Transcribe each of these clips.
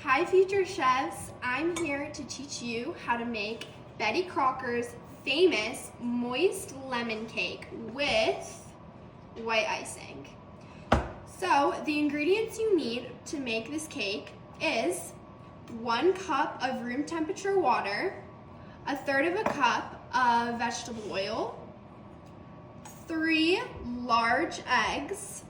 Hi future chefs, I'm here to teach you how to make Betty Crocker's famous moist lemon cake with white icing. So the ingredients you need to make this cake is 1 cup of room temperature water, 1/3 cup of vegetable oil, 3 large eggs,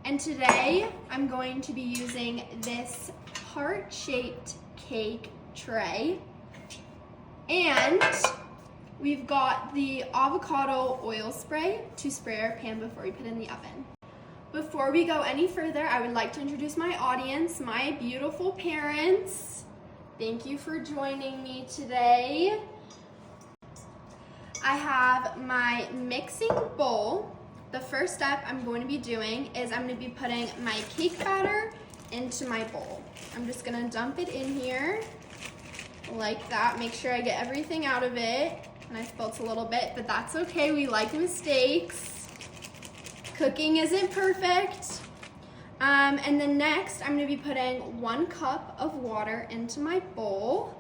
and today I'm going to be using this heart-shaped cake tray, and we've got the avocado oil spray to spray our pan before we put it in the oven. Before we go any further, I would like to introduce my audience, my beautiful parents. Thank you for joining me today. I have my mixing bowl. The first step I'm going to be doing is I'm going to be putting my cake batter into my bowl. I'm just going to dump it in here like that. Make sure I get everything out of it. And I spilled a little bit, but that's okay. We like mistakes. Cooking isn't perfect. And then next, I'm going to be putting 1 cup of water into my bowl.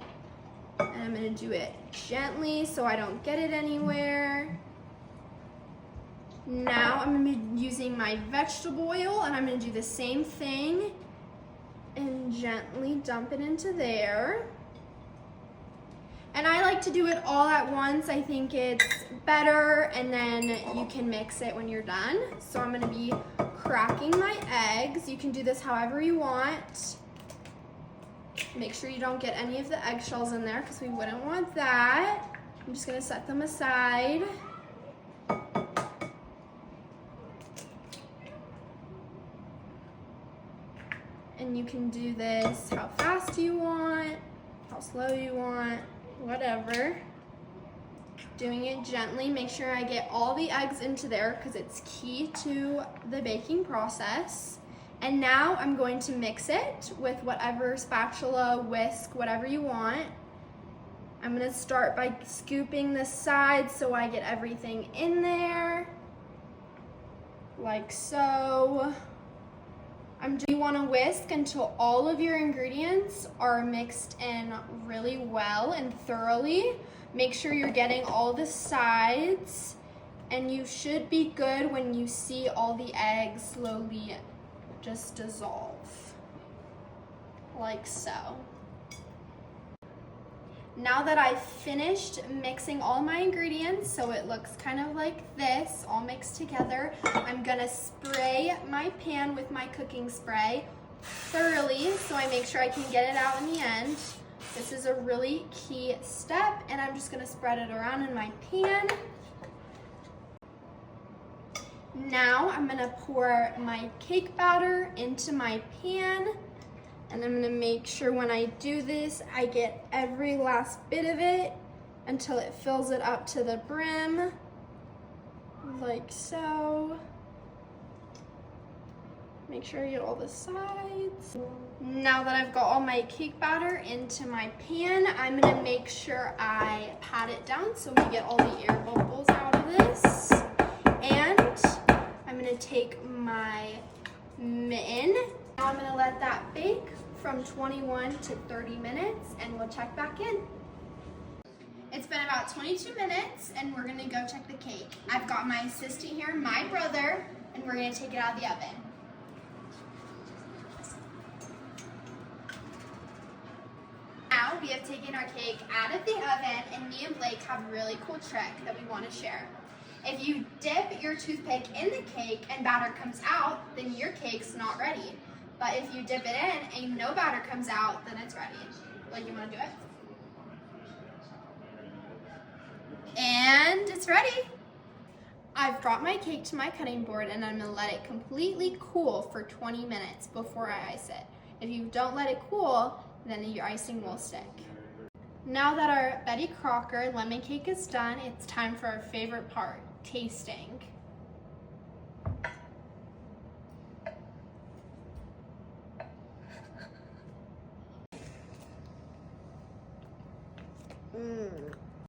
And I'm going to do it gently so I don't get it anywhere. Now I'm going to be using my vegetable oil, and I'm going to do the same thing and gently dump it into there. And I like to do it all at once. I think it's better, and then you can mix it when you're done. So I'm going to be cracking my eggs. You can do this however you want. Make sure you don't get any of the eggshells in there because we wouldn't want that. I'm just going to set them aside. And you can do this how fast you want, how slow you want, whatever. Doing it gently. Make sure I get all the eggs into there because it's key to the baking process. And now I'm going to mix it with whatever spatula, whisk, whatever you want. I'm going to start by scooping the sides so I get everything in there, like so. You want to whisk until all of your ingredients are mixed in really well and thoroughly. Make sure you're getting all the sides, and you should be good when you see all the eggs slowly just dissolve, like so. Now that I've finished mixing all my ingredients, so it looks kind of like this, all mixed together, I'm gonna spray my pan with my cooking spray thoroughly so I make sure I can get it out in the end. This is a really key step, and I'm just gonna spread it around in my pan. Now I'm gonna pour my cake batter into my pan, and I'm gonna make sure when I do this, I get every last bit of it until it fills it up to the brim, like so. Make sure I get all the sides. Now that I've got all my cake batter into my pan, I'm gonna make sure I pat it down so we get all the air bubbles out of this. And I'm gonna take my mitten. Now I'm gonna let that bake from 21 to 30 minutes, and we'll check back in. It's been about 22 minutes, and we're gonna go check the cake. I've got my assistant here, my brother, and we're gonna take it out of the oven. Now we have taken our cake out of the oven, and me and Blake have a really cool trick that we wanna share. If you dip your toothpick in the cake and batter comes out, then your cake's not ready. But if you dip it in and no batter comes out, then it's ready. Like, you wanna do it? And it's ready. I've brought my cake to my cutting board, and I'm gonna let it completely cool for 20 minutes before I ice it. If you don't let it cool, then your icing will stick. Now that our Betty Crocker lemon cake is done, it's time for our favorite part, tasting.